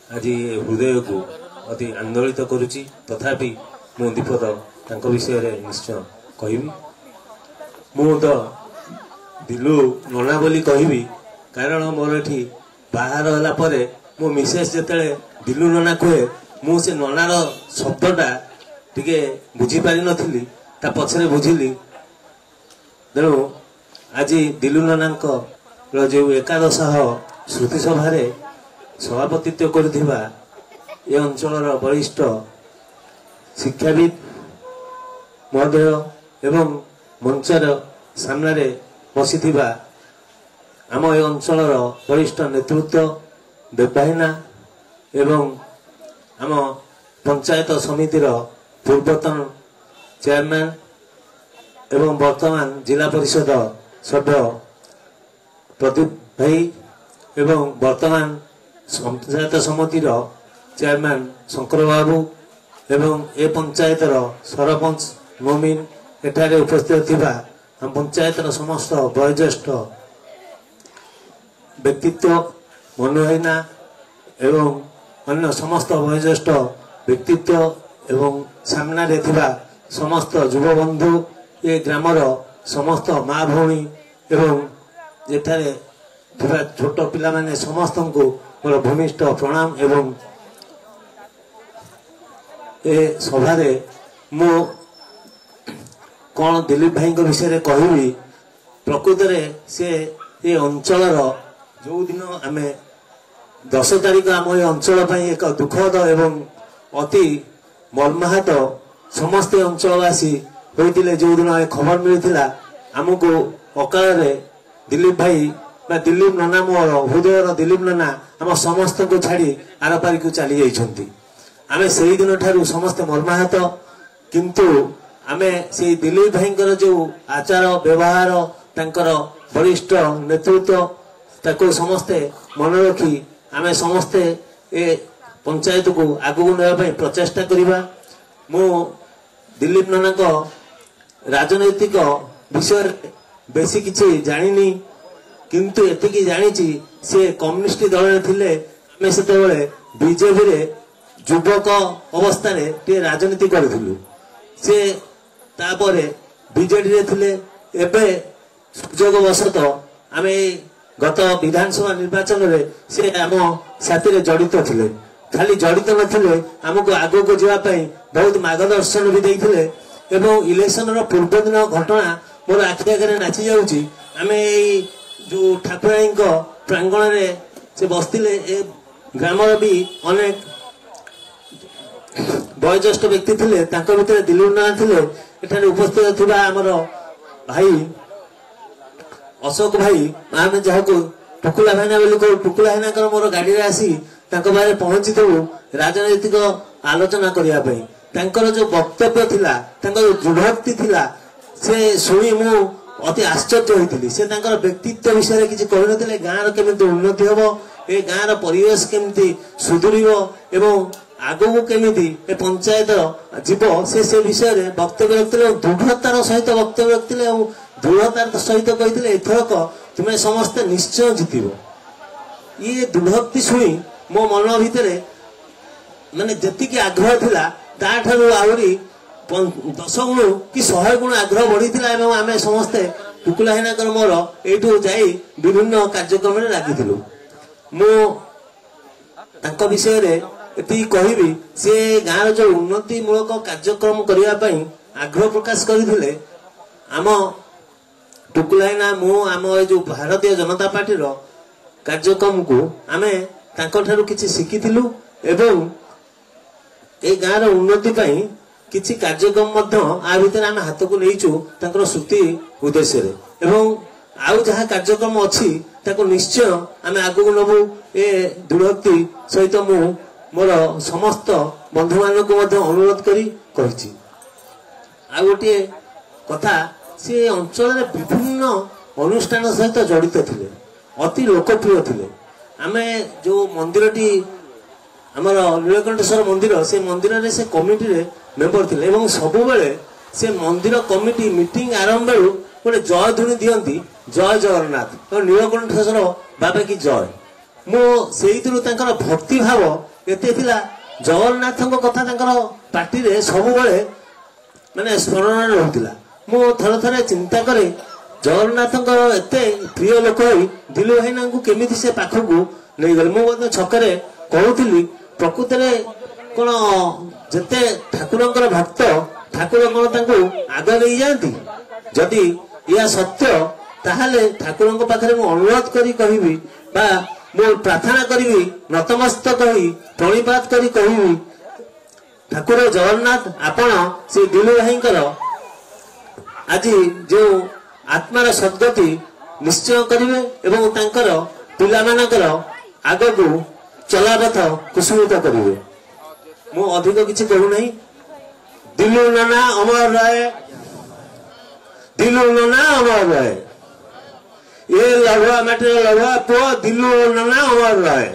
आज हृदय को अति आंदोलित करुच्ची तथापि मु दीपद तांको विषय रे निश्चय कहबी मु तो दिलु नना बोली कहबी कारण मोर एठी बाहर होला परे मो मिसेस जेतले दिलु नना कहे मु से ननार शब्दटा टिके बुझी पारि नथिली ता पछरे बुझिली तेणु आज दिलु ननांक जो एकादश श्रुति सभा सभापतित्व करुथिबा ए अंचलर वरिष्ठ शिक्षाविद महोदय एवं मंचर सामने बसिथिबा आम ए अंचलर वरिष्ठ नेतृत्व देवभाइना एवं आम पंचायत समितिर पूर्वतन चेयरमैन एवं वर्तमान जिला परिषद सभ्य प्रदीप भाई एवं वर्तमान पंचायत समितिर चेयरमैन शंकर बाबू एवं ए पंचायतर सरपंच मोमिन एठारे उपस्थित थिबा हम पंचायतर समस्त वयोज्येष्ठ व्यक्तित्व मनोहैना एवं अन्य समस्त वयोज्येष्ठ व्यक्तित्व एवं सामने थिबा समस्त युव बंधु ए ग्रामर समस्त माँ भौणी एवं जेठारे थिबा छोट पिला माने समस्त को मोर भूमिष्ठ प्रणाम एवं ए सभारे मु कौन दिलीप भाई विषय कहबी प्रकृत से ये अंचलर जो दिन आम 10 तारिख आम ये अंचल एक दुखद एवं अति मर्माहत समस्ते अंचलवासी होते जो दिन खबर मिलता आमको अकाल दिलीप भाई बा दिलीप नना मोर हृदयर दिलीप नना आम समस्त को छाड़ी आर पारी को चली जाइछंती आमे से दिन ठारू समस्ते मर्माहत किंतु आमे से दिलीप भाई जो आचार व्यवहार तांकर वरिष्ठ नेतृत्व ताको समस्ते मन रखी आमे समस्ते ए पंचायत को आगू नापी प्रचेषा करवा मु दिलीप नना को राजनैतिक विषय बेसी किसी जानी किंतु एतिकी जानी से कम्युनिस्ट दल थिले आमे सेतेबेले बीजेपी रे युवक अवस्था राजनीति करूँ से तापरे बीजेडी रे थिले एबे सुजोगवशत आमे गत विधानसभा निर्वाचन रे से आम साथी जड़ित थिले खाली जड़ित नथिले हमको आगो को जावाई बहुत मार्गदर्शन भी देइथिले एवं इलेक्शन रो पूर्व दिन घटना मोर आखि आगे नाची जाउची आमे जो ठाकुराणी प्रांगण रे से बसतिले ए ग्रामर भी अनेक वयोज्येष्ठ व्यक्ति थिले तांको भितर दिलीप नाना थिले एठाने उपस्थित थिबा हमर भाई अशोक भाई आमे जहाको टुकुला भाईना बोली को टुकुला भाईना कर मोर गाड़ी रे आसी तांको बारे पहुंची देबु राजनैतिक आलोचना करिया पई तांकर जो वक्तव्य थिला तांकर जो दृढ़ोक्ति थिला से सुनी मु अति आश्चर्य होइतिली से तांकर व्यक्तित्व विषय किछि कहि नथिले गाँर केमिति उन्नति हबो ए गाँर परिवेश केमिति सुधुरिबो एवं आगो केमिति ए पंचायत जीव से विषय रे वक्तव्य रखथिले दृढ़तार सहित वक्तव्य रखथिले और दृढ़तार सहित कहिथिले एथरक तुमे समस्त निश्चय जितिबो ये दृढ़ोक्ति सुनी मो मन भितर माने जतिकी आग्रह थिला ता ठारू आउरी 10 गुण कि 100 गुण आग्रह बढ़ी थिला एवं आमे समस्ते टुकुला हिनाकर मोर एठू जाई विभिन्न कार्यक्रम रे लागिथिलु मो तांको विषय रे एति कहबी से गाँर जो उन्नति मूलक कार्यक्रम करने आग्रह प्रकाश करथिले आम टुकुलाइना मु आम जो भारतीय जनता पार्टी रो कार्यक्रम को आमे तांको ठारू किछि शिखिथिलु एवं ए गाँर उन्नति पई किछि कार्यक्रम मध्य आ भितर आमे हाथ को लेइचु तांकर श्रुति उद्देश्य रे एवं आउ जहा कार्यक्रम अछि ताको निश्चय आमे आगु नबु ए दृढ़ोक्ति सहित मु मोर समस्त बंधु मान को अनुरोध करी कहिछि आ गोटे कथा से अंचल रे विभिन्न अनुष्ठान सहित जड़ित थिले अति लोकप्रिय थिले आमे जो मंदिरटी हमर नीलकंठेश्वर मंदिर से मंदिर रे से कमिटी रे मेंबर थिले एवं सब बेले से मंदिर कमिटी मीटिंग आरंभ बेलु गोटे जय ध्वनि दियंती जय जगन्नाथ और नीलकंठेश्वर बाबा की जय मो सेइतिरु तांकर भक्ति भाव एते थिला जगन्नाथଙ୍କ କଥା ତାଙ୍କର ପାଟିରେ ସବୁବେଳେ ମାନେ ସ୍ମରଣ ରହୁଥିଲା। ମୁଁ ଥରେ ଥରେ ଚିନ୍ତା କରେ ଜଗନ୍ନାଥଙ୍କର ଏତେ ପ୍ରିୟ ଲୋକ ହୋଇ ଦିଲୁ ଭାଇନାଙ୍କୁ କେମିତି ସେ ପାଖକୁ ନେଇଗଲେ। ମୁଁ ମଧ୍ୟ ଛକରେ କହୁଥିଲି ପ୍ରକୃତରେ କଣ ଯେତେ ଠାକୁରଙ୍କର ଭକ୍ତ ଠାକୁର କଣ ତାଙ୍କୁ ଆଗ ନେଇଯାଆନ୍ତି? ଯଦି ଏହା ସତ୍ୟ ତାହେଲେ ଠାକୁରଙ୍କ ପାଖରେ ମୁଁ ଅନୁରୋଧ କରି କହିବି ବା ମୁଁ ପ୍ରାର୍ଥନା କରିବି ନତମସ୍ତକ ହୋଇ ପ୍ରଣିପାତ କରି କହିବି ଠାକୁର ଜଗନ୍ନାଥ ଆପଣ ସେ ଦିଲୁ ଭାଇଙ୍କର ଆଜି ଯେଉଁ ଆତ୍ମାର ସଦ୍ଗତି ନିଶ୍ଚୟ କରିବେ ଏବଂ ତାଙ୍କର ପିଲାମାନଙ୍କର ଆଗକୁ ଚଲାପଥ କୁସୁମିତ କରିବେ। ମୁଁ ଅଧିକ କିଛି କହୁନାହିଁ। ଦିଲୁ ନନା ଅମର ରହେ, ଦିଲୁ ନନା ଅମର ରହେ। ये लभुआ माटी लभुआ पुआ दिलु नना अमर रहे।